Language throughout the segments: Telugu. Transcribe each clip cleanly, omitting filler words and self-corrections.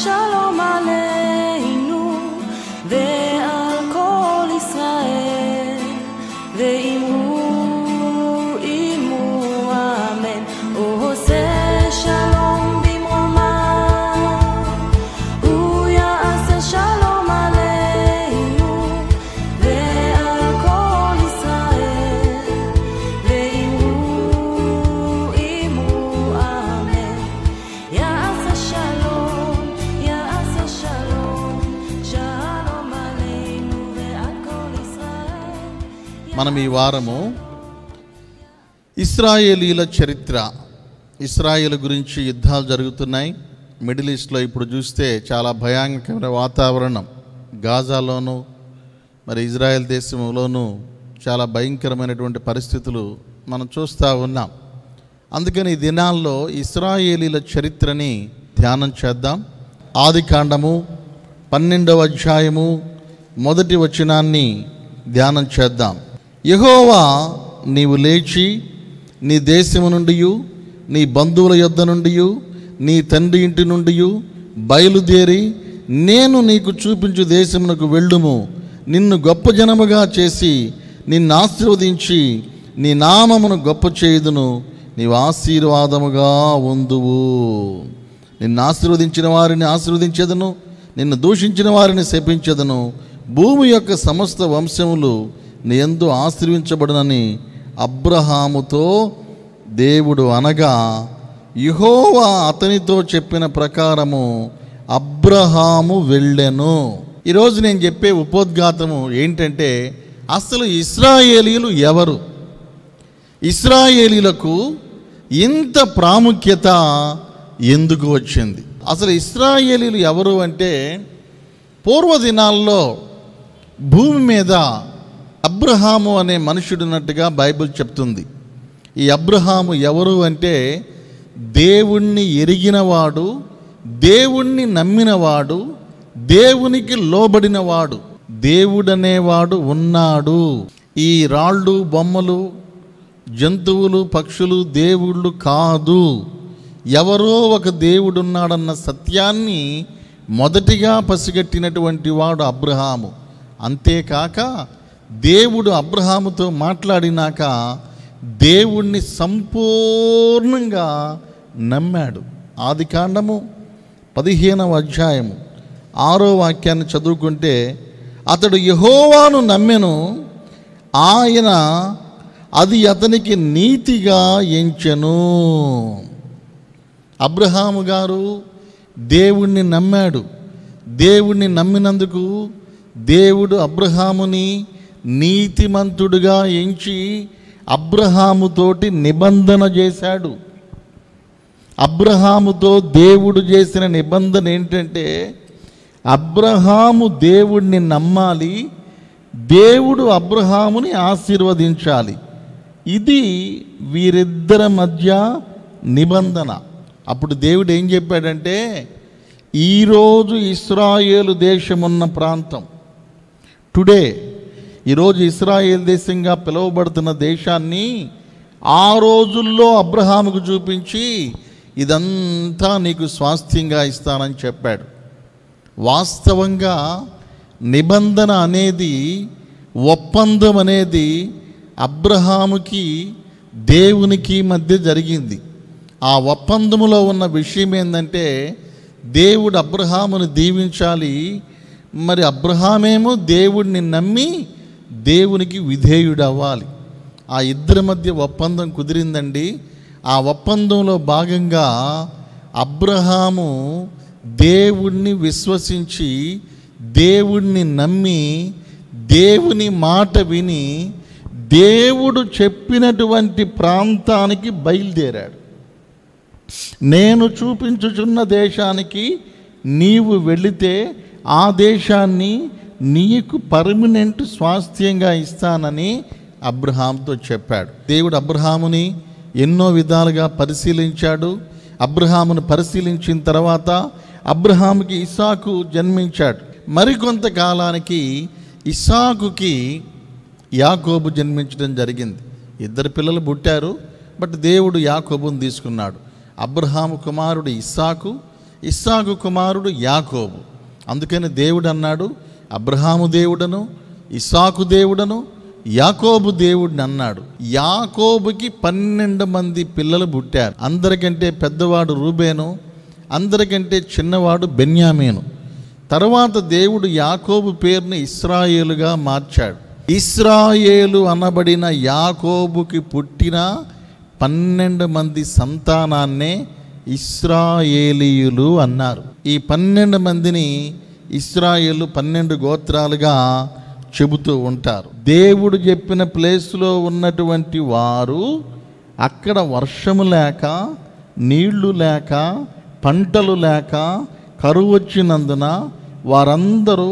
שלום עלינו ועל כל ישראל, ואמרו אמן. עושה שלום במרומה, הוא יעשה שלום עלינו ועל כל ישראל, ואמרו אמן. יעשה שלום, יעשה שלום, שלום עלינו ועל כל ישראל. మనం ఈ వారము ఇశ్రాయేలీల చరిత్ర, ఇశ్రాయేల్ గురించి యుద్ధాలు జరుగుతున్నాయి. మిడిల్ ఈస్ట్లో ఇప్పుడు చూస్తే చాలా భయంకరమైన వాతావరణం. గాజాలోను మరి ఇజ్రాయెల్ దేశంలోనూ చాలా భయంకరమైనటువంటి పరిస్థితులు మనం చూస్తూ ఉన్నాం. అందుకని ఈ దినాల్లో ఇశ్రాయేలీల చరిత్రని ధ్యానం చేద్దాం. ఆదికాండము 12వ అధ్యాయము 1వ వచనాన్ని ధ్యానం చేద్దాం. యెహోవా, నీవు లేచి నీ దేశము నుండి, నీ బంధువుల యొద్ద నుండి, నీ తండ్రి ఇంటి నుండి బయలుదేరి నేను నీకు చూపించు దేశమునకు వెళ్ళుము. నిన్ను గొప్ప జనముగా చేసి నిన్ను ఆశీర్వదించి నీ నామమును గొప్ప చేయుదును. నీవు ఆశీర్వాదముగా ఉందువు. నిన్ను ఆశీర్వదించిన వారిని ఆశీర్వదించెదను, నిన్ను దూషించిన వారిని శపించెదను. భూమి యొక్క సమస్త వంశములు నీ యందు ఆశీర్వించబడునని అబ్రహాముతో దేవుడు అనగా, యెహోవా అతనితో చెప్పిన ప్రకారము అబ్రహాము వెళ్ళెను. ఈరోజు నేను చెప్పే ఉపోద్ఘాతము ఏంటంటే, అసలు ఇశ్రాయేలీలు ఎవరు? ఇశ్రాయేలీలకు ఇంత ప్రాముఖ్యత ఎందుకు వచ్చింది? అసలు ఇశ్రాయేలీలు ఎవరు అంటే, పూర్వదినాల్లో భూమి మీద అబ్రహాము అనే మనుషుడు ఉన్నట్టుగా బైబిల్ చెప్తుంది. ఈ అబ్రహాము ఎవరు అంటే, దేవుణ్ణి ఎరిగినవాడు, దేవుణ్ణి నమ్మినవాడు, దేవునికి లోబడినవాడు. దేవుడనేవాడు ఉన్నాడు. ఈ రాళ్ళు, బొమ్మలు, జంతువులు, పక్షులు దేవుళ్ళు కాదు. ఎవరో ఒక దేవుడున్నాడన్న సత్యాన్ని మొదటిగా పసిగట్టినటువంటి వాడు అబ్రహాము. అంతేకాక దేవుడు అబ్రహాముతో మాట్లాడినాక దేవుణ్ణి సంపూర్ణంగా నమ్మాడు. ఆదికాండము 15వ అధ్యాయము 6వ వాక్యాన్ని చదువుకుంటే, అతడు యెహోవాను నమ్మెను, ఆయన అది అతనికి నీతిగా ఎంచెను. అబ్రహాము గారు దేవుణ్ణి నమ్మాడు. దేవుణ్ణి నమ్మినందుకు దేవుడు అబ్రహాముని నీతిమంతుడుగా ఎంచి అబ్రహాముతోటి నిబంధన చేశాడు. అబ్రహాముతో దేవుడు చేసిన నిబంధన ఏంటంటే, అబ్రహాము దేవుణ్ణి నమ్మాలి, దేవుడు అబ్రహాముని ఆశీర్వదించాలి. ఇది వీరిద్దరి మధ్య నిబంధన. అప్పుడు దేవుడు ఏం చెప్పాడంటే, ఈరోజు ఇశ్రాయేలు దేశమున్న ప్రాంతం, టుడే ఈరోజు ఇశ్రాయేల్ దేశంగా పిలువబడుతున్న దేశాన్ని ఆ రోజుల్లో అబ్రహాముకు చూపించి, ఇదంతా నీకు స్వాస్థ్యంగా ఇస్తానని చెప్పాడు. వాస్తవంగా నిబంధన అనేది, ఒప్పందం అనేది అబ్రహాముకి దేవునికి మధ్య జరిగింది. ఆ ఒప్పందములో ఉన్న విషయం ఏంటంటే, దేవుడు అబ్రహామును దీవించాలి, మరి అబ్రహామేమో దేవుడిని నమ్మి దేవునికి విధేయుడవ్వాలి. ఆ ఇద్దరి మధ్య ఒప్పందం కుదిరిందండి. ఆ ఒప్పందంలో భాగంగా అబ్రహాము దేవుణ్ణి విశ్వసించి, దేవుణ్ణి నమ్మి, దేవుని మాట విని, దేవుడు చెప్పినటువంటి ప్రాంతానికి బయలుదేరాడు. నేను చూపించుచున్న దేశానికి నీవు వెళితే ఆ దేశాన్ని నీకు పర్మనెంట్ స్వాస్థ్యంగా ఇస్తానని అబ్రహాముతో చెప్పాడు. దేవుడు అబ్రహాముని ఎన్నో విధాలుగా పరిశీలించాడు. అబ్రహామును పరిశీలించిన తర్వాత అబ్రహాముకి ఇస్సాకు జన్మించాడు. మరికొంతకాలానికి ఇస్సాకుకి యాకోబు జన్మించడం జరిగింది. ఇద్దరు పిల్లలు పుట్టారు, బట్ దేవుడు యాకోబుని తీసుకున్నాడు. అబ్రహాము కుమారుడు ఇస్సాకు, ఇస్సాకు కుమారుడు యాకోబు. అందుకని దేవుడు అన్నాడు, అబ్రహాము దేవుడను, ఇస్సాకు దేవుడను, యాకోబు దేవుడిని అన్నాడు. యాకోబుకి 12 మంది పిల్లలు పుట్టారు. అందరికంటే పెద్దవాడు రూబేను, అందరికంటే చిన్నవాడు బెన్యామీను. తర్వాత దేవుడు యాకోబు పేరుని ఇశ్రాయేలుగా మార్చాడు. ఇశ్రాయేలు అనబడిన యాకోబుకి పుట్టిన 12 మంది సంతానాన్నే ఇశ్రాయేలీయులు అన్నారు. ఈ 12 మందిని ఇశ్రాయేలు 12 గోత్రాలుగా చెబుతూ ఉంటారు. దేవుడు చెప్పిన ప్లేస్లో ఉన్నటువంటి వారు అక్కడ వర్షము లేక, నీళ్లు లేక, పంటలు లేక, కరువు వచ్చినందున వారందరూ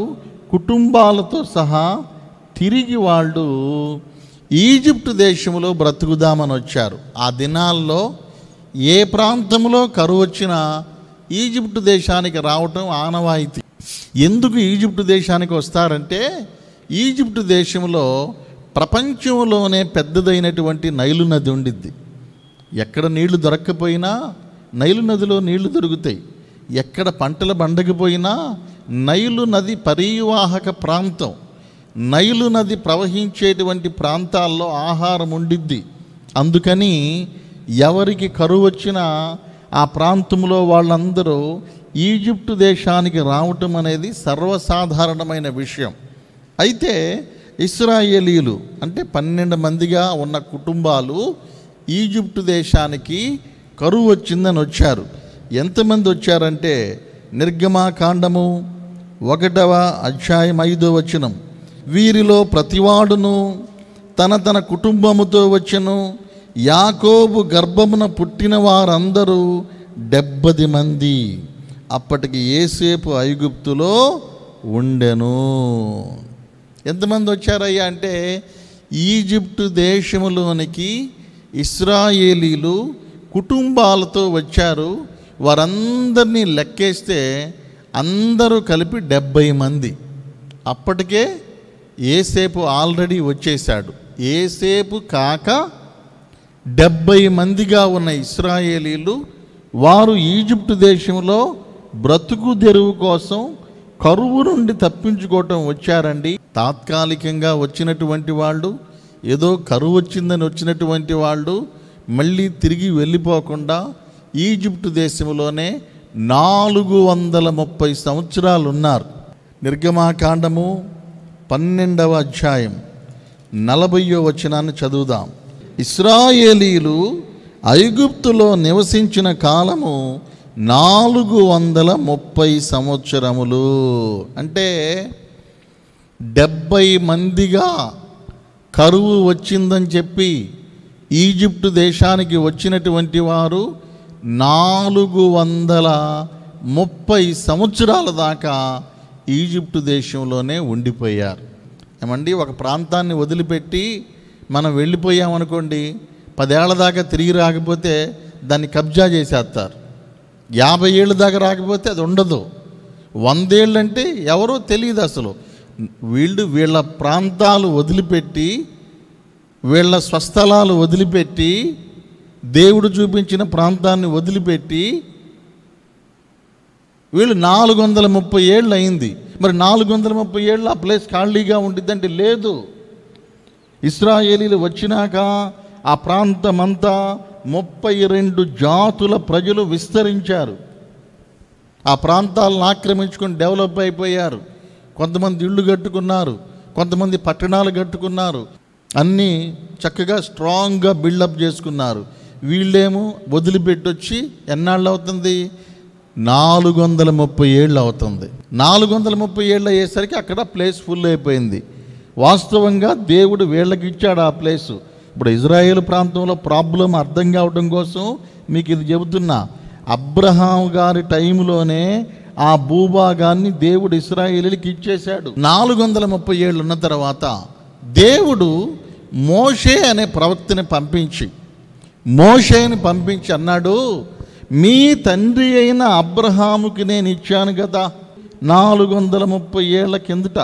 కుటుంబాలతో సహా తిరిగి వాళ్ళు ఈజిప్టు దేశంలో బ్రతుకుదామని వచ్చారు. ఆ దినాల్లో ఏ ప్రాంతంలో కరువు వచ్చినా ఈజిప్టు దేశానికి రావటం ఆనవాయితీ. ఎందుకు ఈజిప్టు దేశానికి వస్తారంటే, ఈజిప్టు దేశంలో ప్రపంచంలోనే పెద్దదైనటువంటి నైలు నది ఉండిద్ది. ఎక్కడ నీళ్లు దొరక్కపోయినా నైలు నదిలో నీళ్లు దొరుకుతాయి. ఎక్కడ పంటలు బండకపోయినా నైలు నది పరీవాహక ప్రాంతం. నైలు నది ప్రవహించేటువంటి ప్రాంతాల్లో ఆహారం ఉండిద్ది. అందుకని ఎవరికి కరువు వచ్చినా ఆ ప్రాంతంలో వాళ్ళందరూ ఈజిప్టు దేశానికి రావటం అనేది సర్వసాధారణమైన విషయం. అయితే ఇశ్రాయేలీయులు అంటే 12 మందిగా ఉన్న కుటుంబాలు ఈజిప్టు దేశానికి కరువు వచ్చిందని వచ్చారు. ఎంతమంది వచ్చారంటే, నిర్గమాకాండము 1వ అధ్యాయం 5వ వచనం, వీరిలో ప్రతివాడును తన తన కుటుంబముతో వచ్చెను. యాకోబు గర్భమున పుట్టిన వారందరూ 70 మంది. అప్పటికి యోసేపు ఐగుప్తులో ఉండెను. ఎంతమంది వచ్చారయ్యా అంటే, ఈజిప్టు దేశములోనికి ఇశ్రాయేలీలు కుటుంబాలతో వచ్చారు. వారందరినీ లెక్కేస్తే అందరూ కలిపి 70 మంది. అప్పటికే యోసేపు ఆల్రెడీ వచ్చేసాడు. యోసేపు కాక 70 మందిగా ఉన్న ఇశ్రాయేలీలు వారు ఈజిప్టు దేశంలో బ్రతుకు తెరువు కోసం కరువు నుండి తప్పించుకోవటం వచ్చారండి. తాత్కాలికంగా వచ్చినటువంటి వాళ్ళు, ఏదో కరువు వచ్చిందని వచ్చినటువంటి వాళ్ళు మళ్ళీ తిరిగి వెళ్ళిపోకుండా ఈజిప్టు దేశంలోనే 430 సంవత్సరాలు ఉన్నారు. నిర్గమాకాండము 12వ అధ్యాయం 40వ వచనాన్ని చదువుదాం. ఇశ్రాయేలీలు ఐగుప్తులో నివసించిన కాలము 430 సంవత్సరములు. అంటే 70 మందిగా కరువు వచ్చిందని చెప్పి ఈజిప్టు దేశానికి వచ్చినటువంటి వారు 430 సంవత్సరాల దాకా ఈజిప్టు దేశంలోనే ఉండిపోయారు. ఏమండి, ఒక ప్రాంతాన్ని వదిలిపెట్టి మనం వెళ్ళిపోయామనుకోండి, 10 ఏళ్ల దాకా తిరిగి రాకపోతే దాన్ని కబ్జా చేసేస్తారు. 50 ఏళ్ళ దాకా రాకపోతే అది ఉండదు. 100 ఏళ్ళు అంటే ఎవరో తెలియదు అసలు. వీళ్ళ ప్రాంతాలు వదిలిపెట్టి, వీళ్ళ స్వస్థలాలు వదిలిపెట్టి, దేవుడు చూపించిన ప్రాంతాన్ని వదిలిపెట్టి వీళ్ళు 430 ఏళ్ళు అయింది. మరి 430 ఏళ్ళు ఆ ప్లేస్ ఖాళీగా ఉండిద్దంటే లేదు. ఇశ్రాయేలీలు వచ్చినాక ఆ ప్రాంతమంతా 32 జాతుల ప్రజలు విస్తరించారు. ఆ ప్రాంతాలను ఆక్రమించుకొని డెవలప్ అయిపోయారు. కొంతమంది ఇళ్ళు కట్టుకున్నారు, కొంతమంది పట్టణాలు కట్టుకున్నారు, అన్నీ చక్కగా స్ట్రాంగ్గా బిల్డప్ చేసుకున్నారు. వీళ్ళేమో వదిలిపెట్టొచ్చి ఎన్నాళ్ళు అవుతుంది? 430 ఏళ్ళు అవుతుంది. 430 ఏళ్ళు అయ్యేసరికి అక్కడ ప్లేస్ ఫుల్ అయిపోయింది. వాస్తవంగా దేవుడు వీళ్ళకి ఇచ్చాడు ఆ ప్లేసు. ఇప్పుడు ఇజ్రాయేల్ ప్రాంతంలో ప్రాబ్లం అర్థం కావడం కోసం మీకు ఇది చెబుతున్నా. అబ్రహాం గారి టైంలోనే ఆ భూభాగాన్ని దేవుడు ఇశ్రాయేలీయులకి ఇచ్చేశాడు. 430 ఏళ్ళు ఉన్న తర్వాత దేవుడు మోషే అనే ప్రవక్తని పంపించి అన్నాడు, మీ తండ్రి అయిన అబ్రహాముకి నేను ఇచ్చాను కదా 430 ఏళ్ల కిందట.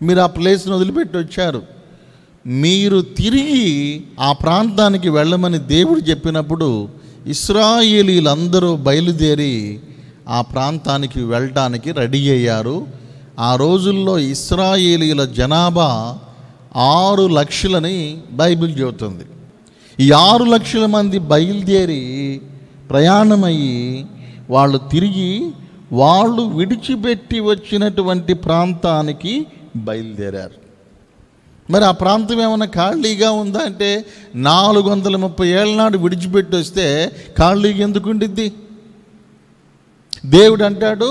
మీరు ఆ ప్లేస్ను వదిలిపెట్టి వచ్చారు. మీరు తిరిగి ఆ ప్రాంతానికి వెళ్ళమని దేవుడు చెప్పినప్పుడు ఇశ్రాయేలీలందరూ బయలుదేరి ఆ ప్రాంతానికి వెళ్ళటానికి రెడీ అయ్యారు. ఆ రోజుల్లో ఇశ్రాయేలీల జనాభా 6 లక్షలని బైబిల్ చెబుతుంది. ఈ 6 లక్షల మంది బయలుదేరి ప్రయాణమయ్యి వాళ్ళు తిరిగి వాళ్ళు విడిచిపెట్టి వచ్చినటువంటి ప్రాంతానికి బయలుదేరారు. మరి ఆ ప్రాంతం ఏమైనా ఖాళీగా ఉందా అంటే 430 ఏళ్ళ నాడు విడిచిపెట్టి వస్తే ఖాళీగా ఎందుకు ఉండిద్ది? దేవుడు అంటాడు,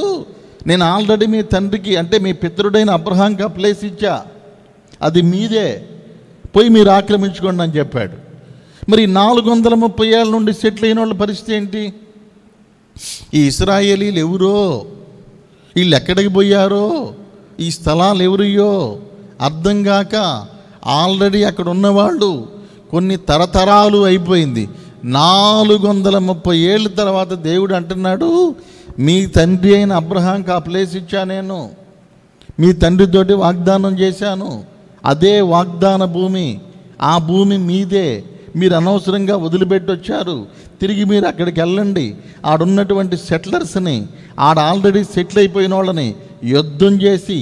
నేను ఆల్రెడీ మీ తండ్రికి అంటే మీ పితరుడైన అబ్రహాంకి ఆ ప్లేస్ ఇచ్చా, అది మీదే, పోయి మీరు ఆక్రమించుకోండి అని చెప్పాడు. మరి 430 ఏళ్ళ నుండి సెటిల్ అయిన వాళ్ళ పరిస్థితి ఏంటి? ఈ ఇశ్రాయేలీలు ఎవరో, వీళ్ళు ఎక్కడికి పోయారో, ఈ స్థలాలు ఎవరియో అర్థం కాక ఆల్రెడీ అక్కడ ఉన్నవాళ్ళు కొన్ని తరతరాలు అయిపోయింది. 430 ఏళ్ళ తర్వాత దేవుడు అంటున్నాడు, మీ తండ్రి అయిన అబ్రహాంకి ఆ ప్లేస్ ఇచ్చా, నేను మీ తండ్రితోటి వాగ్దానం చేశాను, అదే వాగ్దాన భూమి, ఆ భూమి మీదే, మీరు అనవసరంగా వదిలిపెట్టి వచ్చారు, తిరిగి మీరు అక్కడికి వెళ్ళండి, ఆడున్నటువంటి సెటిలర్స్ని, ఆడ ఆల్రెడీ సెటిల్ అయిపోయిన వాళ్ళని యుద్ధం చేసి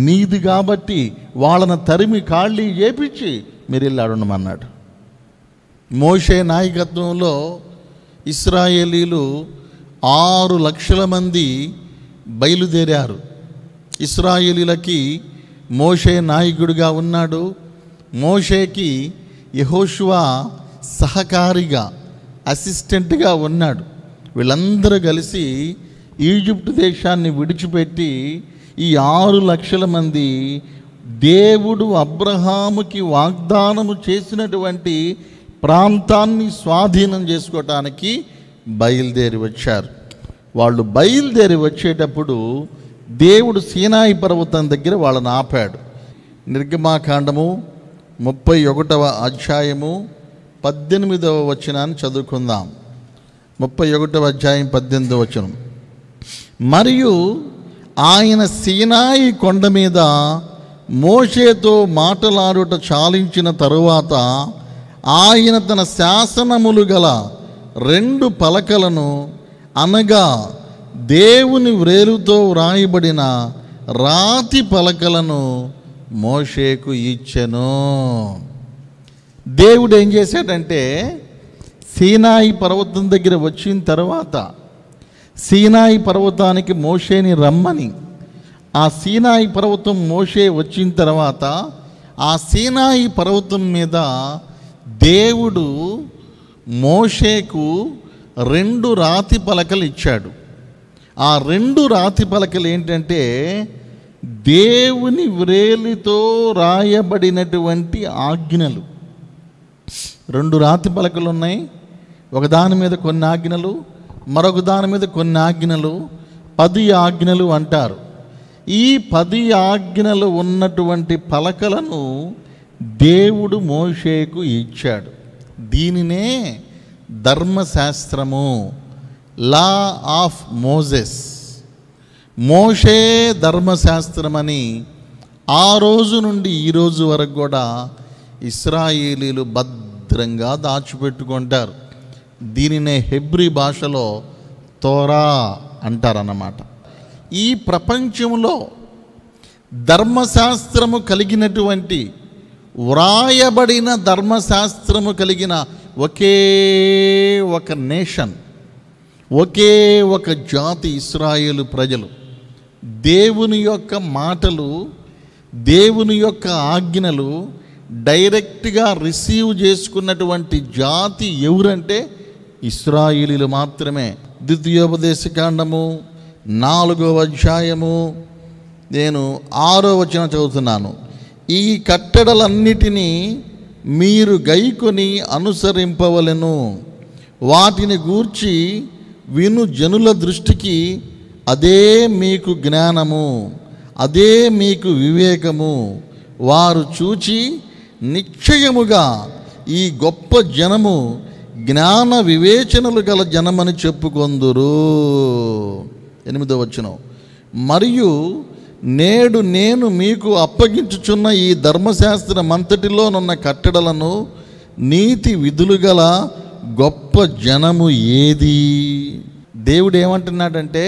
మీది కాబట్టి వాళ్ళని తరిమి ఖాళీ చేపించి మీరు వెళ్ళి ఆడుండమన్నాడు. మోషే నాయకత్వంలో ఇశ్రాయేలీలు 6 లక్షల మంది బయలుదేరారు. ఇశ్రాయేలీలకి మోషే నాయకుడిగా ఉన్నాడు. మోషేకి యెహోషువ సహకారిగా అసిస్టెంట్గా ఉన్నాడు. వీళ్ళందరూ కలిసి ఈజిప్ట్ దేశాన్ని విడిచిపెట్టి ఈ 6 లక్షల మంది దేవుడు అబ్రహాముకి వాగ్దానము చేసినటువంటి ప్రాంతాన్ని స్వాధీనం చేసుకోవటానికి బయలుదేరి వచ్చారు. వాళ్ళు బయలుదేరి వచ్చేటప్పుడు దేవుడు సీనాయి పర్వతం దగ్గర వాళ్ళని ఆపాడు. నిర్గమాకాండము 31వ అధ్యాయము 18వ వచనాన్ని చదువుకుందాం. 31వ అధ్యాయం 18వ వచనం. మరియు ఆయన సీనాయి కొండ మీద మోషేతో మాటలాడుట చాలించిన తరువాత ఆయన తన శాసనములు గల 2 పలకలను, అనగా దేవుని వ్రేలుతో వ్రాయబడిన రాతి పలకలను మోషేకు ఇచ్చెను. దేవుడు ఏం చేశాడంటే, సీనాయి పర్వతం దగ్గర వచ్చిన తర్వాత సీనాయి పర్వతానికి మోషేని రమ్మని, ఆ సీనాయి పర్వతం మోషే వచ్చిన తర్వాత ఆ సీనాయి పర్వతం మీద దేవుడు మోషేకు 2 రాతి పలకలు ఇచ్చాడు. ఆ 2 రాతి పలకలు ఏంటంటే దేవుని వ్రేలితో రాయబడినటువంటి ఆజ్ఞలు. 2 రాతి పలకలు ఉన్నాయి. ఒకదాని మీద కొన్ని ఆజ్ఞలు, మరొక దాని మీద కొన్ని ఆజ్ఞలు, 10 ఆజ్ఞలు అంటారు. ఈ 10 ఆజ్ఞలు ఉన్నటువంటి పలకలను దేవుడు మోషేకు ఇచ్చాడు. దీనినే ధర్మశాస్త్రము, లా ఆఫ్ మోజెస్, మోషే ధర్మశాస్త్రమని ఆ రోజు నుండి ఈ రోజు వరకు కూడా ఇశ్రాయేలీలు భద్రంగా దాచిపెట్టుకుంటారు. దీనినే హెబ్రీ భాషలో తోరా అంటారన్నమాట. ఈ ప్రపంచంలో ధర్మశాస్త్రము కలిగినటువంటి, వ్రాయబడిన ధర్మశాస్త్రము కలిగిన ఒకే ఒక నేషన్, ఒకే ఒక జాతి ఇశ్రాయేలు ప్రజలు. దేవుని యొక్క మాటలు, దేవుని యొక్క ఆజ్ఞలు డైరెక్ట్గా రిసీవ్ చేసుకున్నటువంటి జాతి ఎవరంటే ఇశ్రాయేలీలు మాత్రమే. ద్వితీయోపదేశకాండము 4వ అధ్యాయము నేను 6వ వచనం చదువుతున్నాను. ఈ కట్టడలన్నిటినీ మీరు గైకొని అనుసరింపవలెను, వాటిని గూర్చి విను జనుల దృష్టికి అదే మీకు జ్ఞానము, అదే మీకు వివేకము. వారు చూచి నిశ్చయముగా ఈ గొప్ప జనము జ్ఞాన వివేచనలు గల జనమని చెప్పుకొందురు. 8వ వచనం. మరియు నేడు నేను మీకు అప్పగించుచున్న ఈ ధర్మశాస్త్రమంతటిలోనున్న కట్టడలను నీతి విధులు గల గొప్ప జనము ఏది? దేవుడు ఏమంటున్నాడంటే,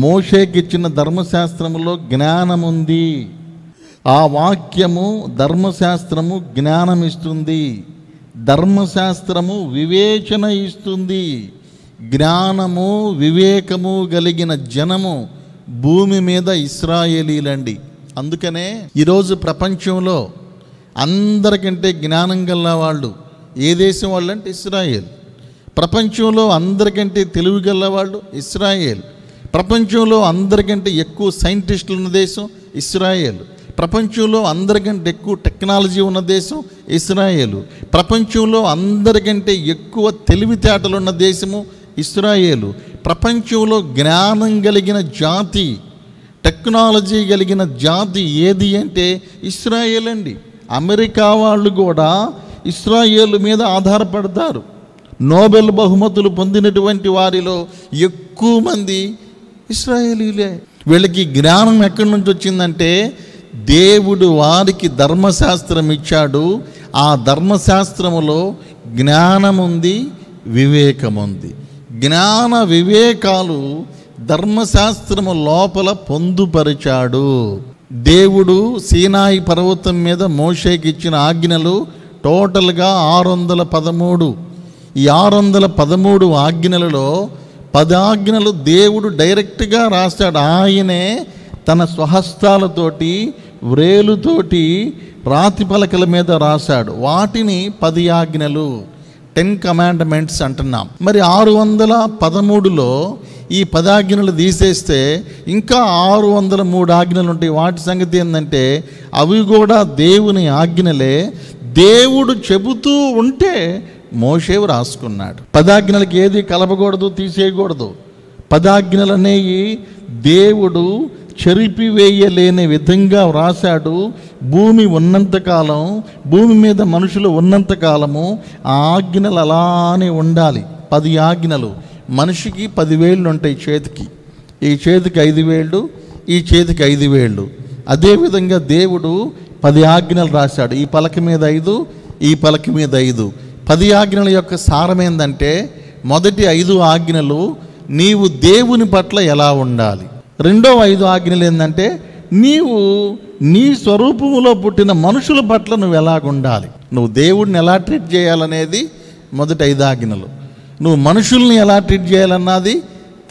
మోషేకి ఇచ్చిన ధర్మశాస్త్రములో జ్ఞానం ఉంది. ఆ వాక్యము ధర్మశాస్త్రము జ్ఞానం ఇస్తుంది. ధర్మశాస్త్రము వివేచన ఇస్తుంది. జ్ఞానము వివేకము కలిగిన జనము భూమి మీద ఇశ్రాయేలీలండి. అందుకనే ఈరోజు ప్రపంచంలో అందరికంటే జ్ఞానం గల వాళ్ళు ఏ దేశం వాళ్ళు అంటే ఇశ్రాయేల్. ప్రపంచంలో అందరికంటే తెలివి గల వాళ్ళు ఇశ్రాయేల్. ప్రపంచంలో అందరికంటే ఎక్కువ సైంటిస్టులు ఉన్న దేశం ఇశ్రాయేల్. ప్రపంచంలో అందరికంటే ఎక్కువ టెక్నాలజీ ఉన్న దేశం ఇశ్రాయేలు. ప్రపంచంలో అందరికంటే ఎక్కువ తెలివితేటలు ఉన్న దేశము ఇశ్రాయేలు. ప్రపంచంలో జ్ఞానం కలిగిన జాతి, టెక్నాలజీ కలిగిన జాతి ఏది అంటే ఇశ్రాయేల్ అండి. అమెరికా వాళ్ళు కూడా ఇశ్రాయేలు మీద ఆధారపడతారు. నోబెల్ బహుమతులు పొందినటువంటి వారిలో ఎక్కువ మంది ఇశ్రాయేలీలే. వీళ్ళకి జ్ఞానం ఎక్కడి నుంచి వచ్చిందంటే, దేవుడు వారికి ధర్మశాస్త్రం ఇచ్చాడు. ఆ ధర్మశాస్త్రములో జ్ఞానం ఉంది, వివేకం ఉంది. జ్ఞాన వివేకాలు ధర్మశాస్త్రము లోపల పొందుపరిచాడు. దేవుడు సీనాయి పర్వతం మీద మోషేకి ఇచ్చిన ఆజ్ఞలు టోటల్గా 613. ఈ 613 ఆజ్ఞలలో 10 ఆజ్ఞలు దేవుడు డైరెక్ట్గా రాశాడు. ఆయనే తన స్వహస్తాలతోటి వ్రేలుతోటి రాతి పలకల మీద రాశాడు. వాటిని 10 ఆజ్ఞలు, 10 కమాండ్మెంట్స్ అంటున్నాం. మరి 613లో ఈ 10 ఆజ్ఞలు తీసేస్తే ఇంకా 603 ఆజ్ఞలు ఉంటాయి. వాటి సంగతి ఏంటంటే, అవి కూడా దేవుని ఆజ్ఞలే. దేవుడు చెబుతూ ఉంటే మోషే రాసుకున్నాడు. 10 ఆజ్ఞలకి ఏది కలపకూడదు, తీసేయకూడదు. 10 ఆజ్ఞలు అనేవి దేవుడు చెరిపివేయలేని విధంగా వ్రాసాడు. భూమి ఉన్నంతకాలం, భూమి మీద మనుషులు ఉన్నంతకాలము ఆ ఆజ్ఞలు అలానే ఉండాలి. 10 ఆజ్ఞలు. మనిషికి 10 వేళ్ళు ఉంటాయి చేతికి. ఈ చేతికి 5 వేళ్ళు, ఈ చేతికి 5 వేళ్ళు. అదేవిధంగా దేవుడు 10 ఆజ్ఞలు రాశాడు. ఈ పలక మీద 5, ఈ పలక మీద 5. 10 ఆజ్ఞల యొక్క సారం ఏంటంటే, మొదటి 5 ఆజ్ఞలు నీవు దేవుని పట్ల ఎలా ఉండాలి. రెండవ 5 ఆజ్ఞలు ఏంటంటే, నీవు నీ స్వరూపములో పుట్టిన మనుషుల పట్ల నువ్వు ఎలాగుండాలి. నువ్వు దేవుడిని ఎలా ట్రీట్ చేయాలనేది మొదటి 5 ఆజ్ఞలు. నువ్వు మనుషుల్ని ఎలా ట్రీట్ చేయాలన్నది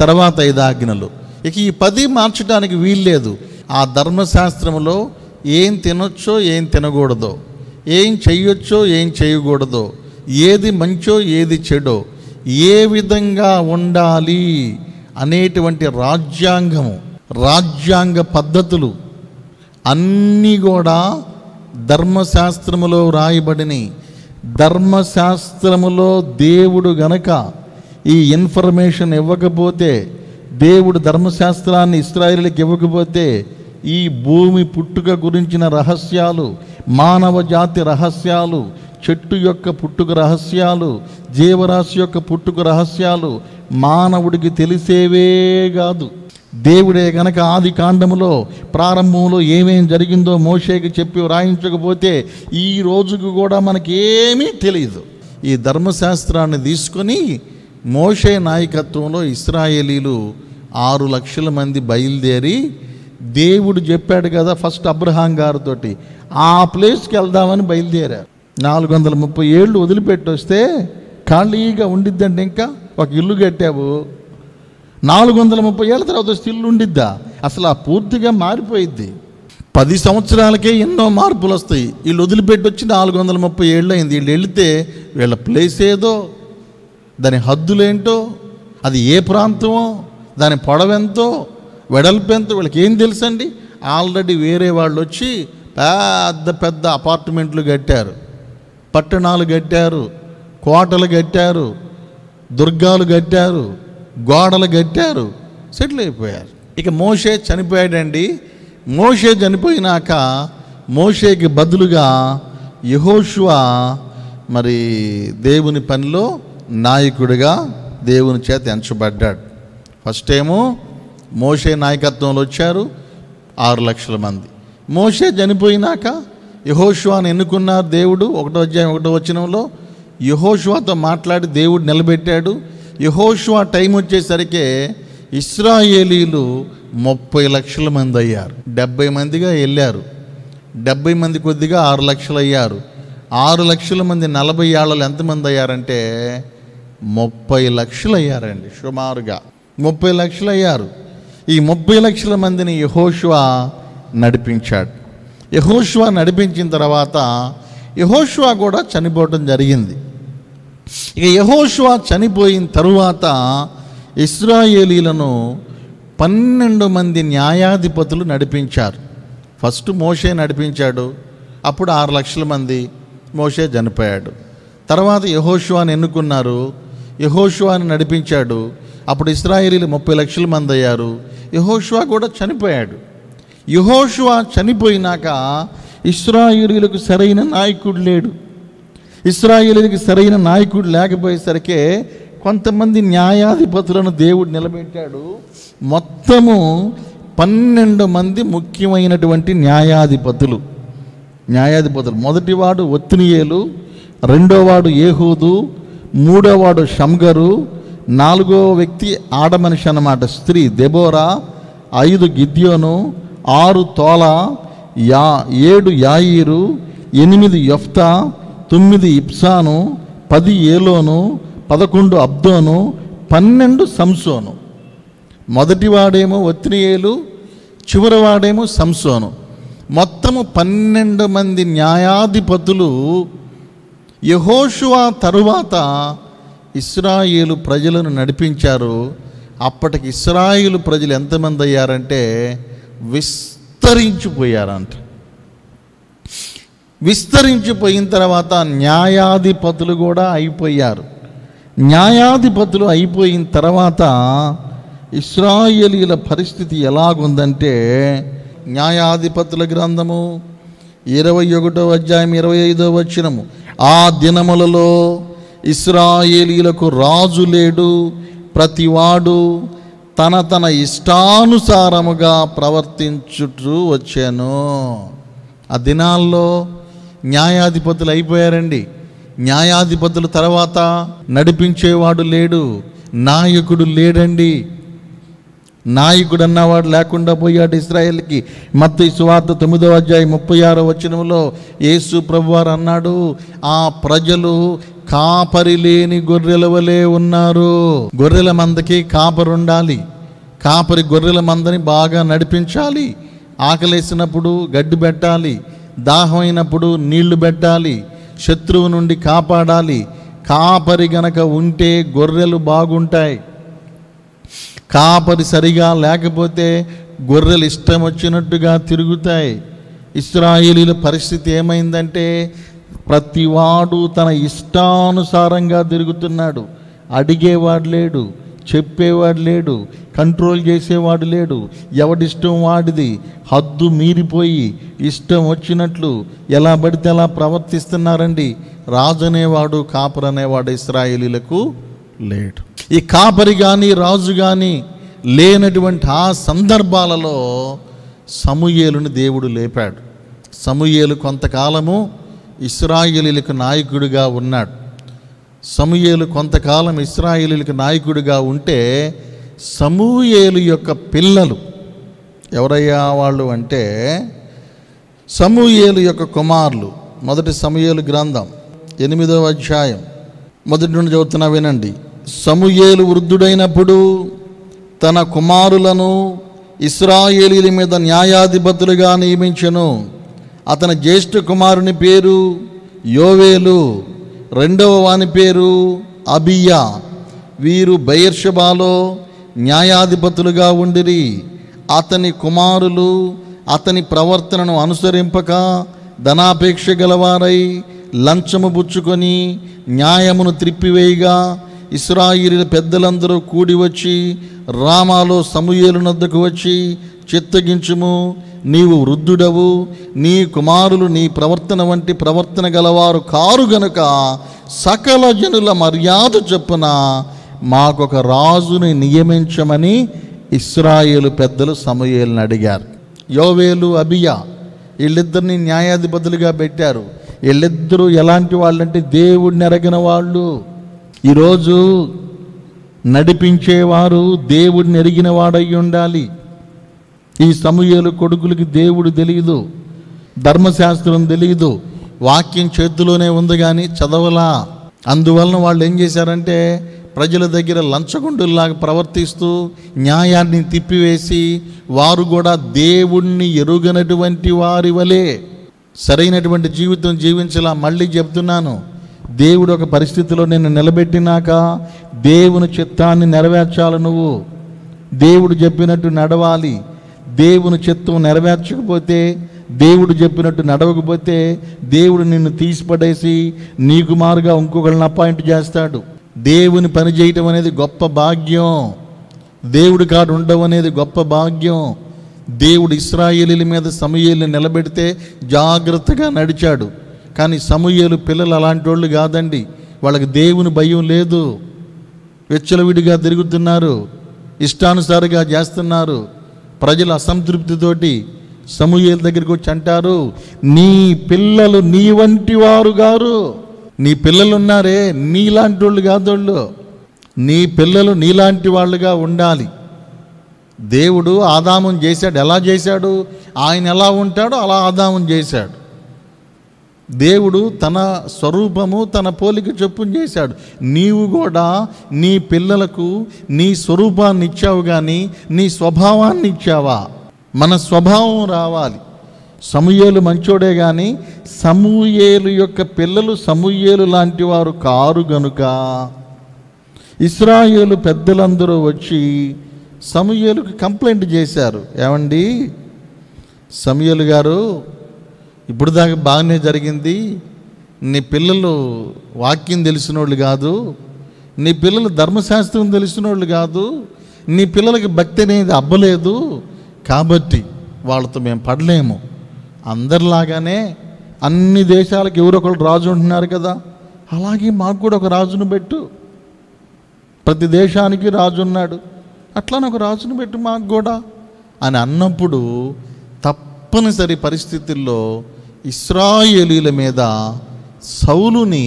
తర్వాత 5 ఆజ్ఞలు. ఇక ఈ 10 మార్చడానికి వీల్లేదు. ఆ ధర్మశాస్త్రములో ఏం తినొచ్చో ఏం తినకూడదో, ఏం చెయ్యొచ్చో ఏం చేయకూడదో, ఏది మంచో ఏది చెడో, ఏ విధంగా ఉండాలి అనేటువంటి రాజ్యాంగము, రాజ్యాంగ పద్ధతులు అన్నీ కూడా ధర్మశాస్త్రములో రాయబడినవి. ధర్మశాస్త్రములో దేవుడు గనక ఈ ఇన్ఫర్మేషన్ ఇవ్వకపోతే, దేవుడు ధర్మశాస్త్రాన్ని ఇశ్రాయేలుకి ఇవ్వకపోతే, ఈ భూమి పుట్టుక గురించిన రహస్యాలు, మానవ జాతి రహస్యాలు, చెట్టు యొక్క పుట్టుక రహస్యాలు, జీవరాశి యొక్క పుట్టుక రహస్యాలు మానవుడికి తెలిసేవే కాదు. దేవుడే గనక ఆది కాండములో ప్రారంభంలో ఏమేం జరిగిందో మోషేకి చెప్పి వ్రాయించకపోతే ఈ రోజుకు కూడా మనకేమీ తెలియదు. ఈ ధర్మశాస్త్రాన్ని తీసుకొని మోషే నాయకత్వంలో ఇశ్రాయేలీలు 6 లక్షల మంది బయలుదేరి, దేవుడు చెప్పాడు కదా ఫస్ట్ అబ్రహాం గారితోటి, ఆ ప్లేస్కి వెళ్దామని బయలుదేరారు. 430 ఏళ్ళు వదిలిపెట్టి వస్తే ఖాళీగా ఉండిద్దండి. ఇంకా ఒక ఇల్లు కట్టావు, 430 ఏళ్ళ తర్వాత వస్తే ఇల్లు ఉండిద్దా? అసలు ఆ పూర్తిగా మారిపోయిద్ది. 10 సంవత్సరాలకే ఎన్నో మార్పులు వస్తాయి. వీళ్ళు వదిలిపెట్టి వచ్చి 430 ఏళ్ళు అయింది. వీళ్ళు వెళితే వీళ్ళ ప్లేస్ ఏదో, దాని హద్దులేంటో, అది ఏ ప్రాంతమో, దాని పొడవెంతో వెడల్పు ఎంతో వీళ్ళకి ఏం తెలుసండి. ఆల్రెడీ వేరే వాళ్ళు వచ్చి పెద్ద పెద్ద అపార్ట్మెంట్లు కట్టారు, పట్టణాలు కట్టారు, కోటలు కట్టారు, దుర్గాలు కట్టారు, గోడలు కట్టారు, సెటిల్ అయిపోయారు. ఇక మోషే చనిపోయాడండి. మోషే చనిపోయినాక మోషేకి బదులుగా యెహోషువ మరి దేవుని పనిలో నాయకుడిగా దేవుని చేత ఎంచబడ్డాడు. ఫస్ట్ ఏమో మోషే నాయకత్వంలో వచ్చారు 6 లక్షల మంది. మోషే చనిపోయినాక యెహోషువను ఎన్నుకున్నారు దేవుడు. 1వ అధ్యాయం 1వ వచనంలో యెహోషువతో మాట్లాడి దేవుడు నిలబెట్టాడు. యెహోషువ టైం వచ్చేసరికి ఇశ్రాయేలీలు 30 లక్షల మంది అయ్యారు. 70 మందిగా వెళ్ళారు. 70 మంది కొద్దిగా 6 లక్షలు అయ్యారు. 6 లక్షల మంది 40 ఏళ్ళలో ఎంతమంది అయ్యారంటే 30 లక్షలు అయ్యారండి. సుమారుగా 30 లక్షలు అయ్యారు. ఈ 30 లక్షల మందిని యెహోషువ నడిపించాడు. యెహోషువ నడిపించిన తర్వాత యెహోషువ కూడా చనిపోవడం జరిగింది. ఇక యెహోషువ చనిపోయిన తరువాత ఇశ్రాయేలీలను 12 మంది న్యాయాధిపతులు నడిపించారు. ఫస్ట్ మోషే నడిపించాడు. అప్పుడు 6 లక్షల మంది. మోషే చనిపోయాడు. తర్వాత యెహోషువని ఎన్నుకున్నారు. యెహోషువని నడిపించాడు. అప్పుడు ఇశ్రాయేలీలు 30 లక్షల మంది అయ్యారు. యెహోషువ కూడా చనిపోయాడు. యెహోషువ చనిపోయినాక ఇశ్రాయేలీలకు సరైన నాయకుడు లేడు. ఇశ్రాయేలీలకు సరైన నాయకుడు లేకపోయేసరికి కొంతమంది న్యాయాధిపతులను దేవుడు నిలబెట్టాడు. మొత్తము 12 మంది ముఖ్యమైనటువంటి న్యాయాధిపతులు. మొదటివాడు ఒత్నియేలు, రెండోవాడు ఏహూదు, మూడోవాడు షమ్గరు, 4వ వ్యక్తి ఆడమనిషి అన్నమాట, స్త్రీ దెబోరా, 5 గిద్యోను, 6 తోలా, 7 యాయీరు, 8 యెఫ్తా, 9 ఇబ్సాను, 10 ఏలోను, 11 అబ్దోను, 12 సంసోను. మొదటివాడేమో ఒత్నియేలు, చివరివాడేమో సంసోను. మొత్తము 12 మంది న్యాయాధిపతులు యెహోషువ తరువాత ఇశ్రాయేలు ప్రజలను నడిపించారు. అప్పటికి ఇశ్రాయేలు ప్రజలు ఎంతమంది అయ్యారంటే విస్తరించిపోయారంట. విస్తరించిపోయిన తర్వాత న్యాయాధిపతులు కూడా అయిపోయారు. న్యాయాధిపతులు అయిపోయిన తర్వాత ఇశ్రాయేలీల పరిస్థితి ఎలాగుందంటే, న్యాయాధిపతుల గ్రంథము 21వ అధ్యాయం 25వ వచనము, ఆ దినములలో ఇశ్రాయేలీలకు రాజు లేడు, ప్రతివాడు తన తన ఇష్టానుసారముగా ప్రవర్తించుటూ వచ్చాను. ఆ దినాల్లో న్యాయాధిపతులు అయిపోయారండి. న్యాయాధిపతుల తర్వాత నడిపించేవాడు లేడు, నాయకుడు లేడండి. నాయకుడు అన్నవాడు లేకుండా పోయాడు ఇశ్రాయేలుకి. మత్తయి సువార్త 9వ అధ్యాయం 36వ వచనంలో యేసు ప్రభువారు అన్నాడు, ఆ ప్రజలు కాపరి లేని గొర్రెల వలె ఉన్నారు. గొర్రెల మందకి కాపరి ఉండాలి. కాపరి గొర్రెల మందని బాగా నడిపించాలి. ఆకలేసినప్పుడు గడ్డి పెట్టాలి, దాహం అయినప్పుడు నీళ్లు పెట్టాలి, శత్రువు నుండి కాపాడాలి. కాపరి గనక ఉంటే గొర్రెలు బాగుంటాయి. కాపరి సరిగా లేకపోతే గొర్రెలు ఇష్టం వచ్చినట్టుగా తిరుగుతాయి. ఇశ్రాయేలీల పరిస్థితి ఏమైందంటే ప్రతివాడు తన ఇష్టానుసారంగా తిరుగుతున్నాడు. అడిగేవాడు లేడు, చెప్పేవాడు లేడు, కంట్రోల్ చేసేవాడు లేడు. ఎవడిష్టం వాడిది. హద్దు మీరిపోయి ఇష్టం వచ్చినట్లు ఎలా పడితే అలా ప్రవర్తిస్తున్నారండి. రాజు అనేవాడు, కాపరి అనేవాడు ఇశ్రాయేలీలకు లేడు. ఈ కాపరి కానీ రాజు కానీ లేనటువంటి ఆ సందర్భాలలో సమూయేలుని దేవుడు లేపాడు. సమూయేలు కొంతకాలము ఇశ్రాయేలీలకు నాయకుడిగా ఉన్నాడు. సమూయేలు కొంతకాలం ఇశ్రాయేలీలకు నాయకుడిగా ఉంటే సమూయేలు యొక్క పిల్లలు ఎవరయ్యా వాళ్ళు అంటే సమూయేలు యొక్క కుమారులు. మొదటి సమూయేలు గ్రంథం 8వ అధ్యాయం మొదటి నుండి చదువుతున్నా వినండి. సమూయేలు వృద్ధుడైనప్పుడు తన కుమారులను ఇశ్రాయేలీల మీద న్యాయాధిపతులుగా నియమించెను. అతని జ్యేష్ఠ కుమారుని పేరు యోవేలు, రెండవ వాని పేరు అబియా. వీరు బెయేర్షెబాలో న్యాయాధిపతులుగా ఉండిరి. అతని కుమారులు అతని ప్రవర్తనను అనుసరింపక ధనాపేక్ష గలవారై లంచము పుచ్చుకొని న్యాయమును త్రిప్పివేయగా ఇశ్రాయేలీల పెద్దలందరూ కూడి వచ్చి రామాలో సమూయేలు నద్దకు వచ్చి, చిత్తగించుము, నీవు వృద్ధుడవు, నీ కుమారులు నీ ప్రవర్తన వంటి ప్రవర్తన గలవారు కారు గనుక సకల జనుల మర్యాద చొప్పున మాకొక రాజుని నియమించమని ఇశ్రాయేలు పెద్దలు సమూయేలుని అడిగారు. యోవేలు, అబియా వీళ్ళిద్దరిని న్యాయాధిపతులుగా పెట్టారు. వీళ్ళిద్దరూ ఎలాంటి వాళ్ళంటే దేవుడిని ఎరగిన వాళ్ళు. ఈరోజు నడిపించేవారు దేవుడిని ఎరిగిన వాడై ఉండాలి. ఈ సమూయేలు కొడుకులకి దేవుడు తెలియదు, ధర్మశాస్త్రం తెలియదు, వాక్యం చేతిలోనే ఉంది కానీ చదవలా. అందువలన వాళ్ళు ఏం చేశారంటే ప్రజల దగ్గర లంచగొండుల్లాగా ప్రవర్తిస్తూ న్యాయాన్ని తిప్పివేసి వారు కూడా దేవుణ్ణి ఎరుగనటువంటి వారి వలె సరైనటువంటి జీవితం జీవించలా. మళ్ళీ చెప్తున్నాను, దేవుడు ఒక పరిస్థితిలో నిన్ను నిలబెట్టినాక దేవుని చిత్తాన్ని నెరవేర్చాలి. నువ్వు దేవుడు చెప్పినట్టు నడవాలి. దేవుని చిత్తం నెరవేర్చకపోతే, దేవుడు చెప్పినట్టు నడవకపోతే దేవుడు నిన్ను తీసిపడేసి నీకు మారుగా ఇంకొకళ్ళని అపాయింట్ చేస్తాడు. దేవుని పని చేయటం అనేది గొప్ప భాగ్యం. దేవుడి కాడు ఉండడం అనేది గొప్ప భాగ్యం. దేవుడు ఇశ్రాయేలీల మీద సమూయేలుని నిలబెడితే జాగ్రత్తగా నడిచాడు. కానీ సమూయేలు పిల్లలు అలాంటి వాళ్ళు కాదండి. వాళ్ళకి దేవుని భయం లేదు, విచ్చలవిడిగా తిరుగుతున్నారు, ఇష్టానుసారంగా చేస్తున్నారు. ప్రజల అసంతృప్తితోటి సమూయేలు దగ్గరికి వచ్చి అంటారు, నీ పిల్లలు నీ వంటి వారు గారు. నీ పిల్లలు ఉన్నారే, నీలాంటి వాళ్ళు కాదోళ్ళు. నీ పిల్లలు నీలాంటి వాళ్ళుగా ఉండాలి. దేవుడు ఆదామును చేశాడు. ఎలా చేశాడు? ఆయన ఎలా ఉంటాడో అలా ఆదామును చేశాడు. దేవుడు తన స్వరూపము తన పోలిక చొప్పున చేశాడు. నీవు కూడా నీ పిల్లలకు నీ స్వరూపాన్ని ఇచ్చావు కానీ నీ స్వభావాన్ని ఇచ్చావా? మన స్వభావం రావాలి. సమూయేలు మంచోడే కానీ సమూయేలు యొక్క పిల్లలు సమూయేలు లాంటి వారు కారు గనుక ఇశ్రాయేలు పెద్దలందరూ వచ్చి సమూయేలుకి కంప్లైంట్ చేశారు. ఏమండి సమూయేలు గారు, ఇప్పుడు దాకా బాగానే జరిగింది. నీ పిల్లలు వాక్యం తెలిసిన వాళ్ళు కాదు, నీ పిల్లలు ధర్మశాస్త్రం తెలిసిన వాళ్ళు కాదు, నీ పిల్లలకి భక్తి అనేది అబ్బలేదు, కాబట్టి వాళ్ళతో మేము పడలేము. అందరిలాగానే అన్ని దేశాలకు ఎవరొకరు రాజు ఉంటున్నారు కదా, అలాగే మాకు కూడా ఒక రాజును పెట్టు. ప్రతి దేశానికి రాజు ఉన్నాడు, అట్లానే ఒక రాజును పెట్టు మాకు కూడా అని అన్నప్పుడు తప్పనిసరి పరిస్థితుల్లో ఇశ్రాయేలీల మీద సౌలుని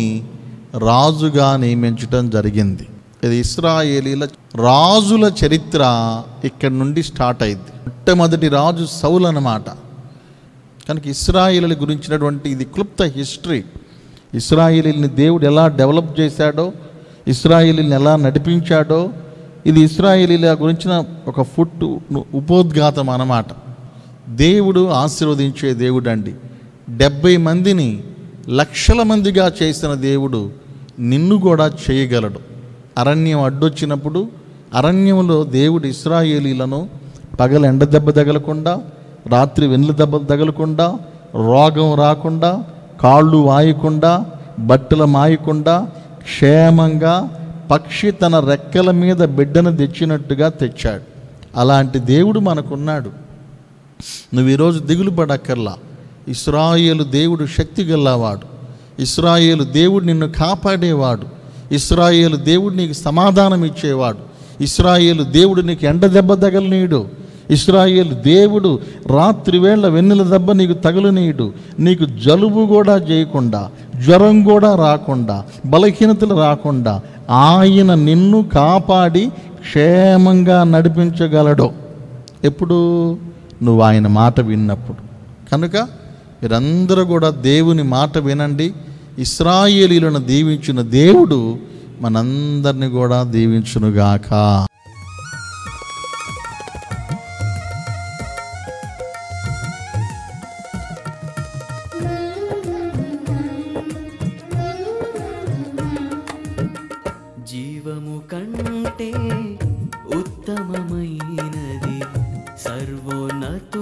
రాజుగా నియమించడం జరిగింది. ఇది ఇశ్రాయేలీల రాజుల చరిత్ర ఇక్కడి నుండి స్టార్ట్ అయింది. మొట్టమొదటి రాజు సౌలు అన్నమాట. కనుక ఇశ్రాయేలీల గురించినటువంటి ఇది క్లుప్త హిస్టరీ. ఇశ్రాయేలీని దేవుడు ఎలా డెవలప్ చేశాడో, ఇశ్రాయేలీని ఎలా నడిపించాడో, ఇది ఇశ్రాయేలీల గురించిన ఒక ఉపోద్ఘాతం అన్నమాట. దేవుడు ఆశీర్వదించే దేవుడు అండి. 70 మందిని లక్షల మందిగా చేసిన దేవుడు నిన్ను కూడా చేయగలడు. అరణ్యం అడ్డొచ్చినప్పుడు అరణ్యంలో దేవుడు ఇశ్రాయేలీలను పగలు ఎండ దెబ్బ తగలకుండా, రాత్రి వెన్నుల దెబ్బ తగలకుండా, రోగం రాకుండా, కాళ్ళు వాయకుండా, బట్టలు మాయకుండా క్షేమంగా పక్షి తన రెక్కల మీద బిడ్డను తెచ్చినట్టుగా తెచ్చాడు. అలాంటి దేవుడు మనకున్నాడు. నువ్వు ఈరోజు దిగులు పడక్కర్లా. ఇశ్రాయేలు దేవుడు శక్తి గలవాడు. ఇశ్రాయేలు దేవుడు నిన్ను కాపాడేవాడు. ఇశ్రాయేలు దేవుడు నీకు సమాధానం ఇచ్చేవాడు. ఇశ్రాయేలు దేవుడు నీకు ఎండ దెబ్బ తగలనీయుడు. ఇశ్రాయేలు దేవుడు రాత్రి వేళ వెన్నెల దెబ్బ నీకు తగలనీయుడు. నీకు జలుబు కూడా చేయకుండా, జ్వరం కూడా రాకుండా, బలహీనతలు రాకుండా ఆయన నిన్ను కాపాడి క్షేమంగా నడిపించగలడు. ఎప్పుడు? నువ్వు ఆయన మాట విన్నప్పుడు. కనుక మీరందరూ కూడా దేవుని మాట వినండి. ఇశ్రాయేలీలను దీవించిన దేవుడు మనందరినీ కూడా దీవించునుగాక. జీవము కంటే ఉత్తమమైనది సర్వోన్నత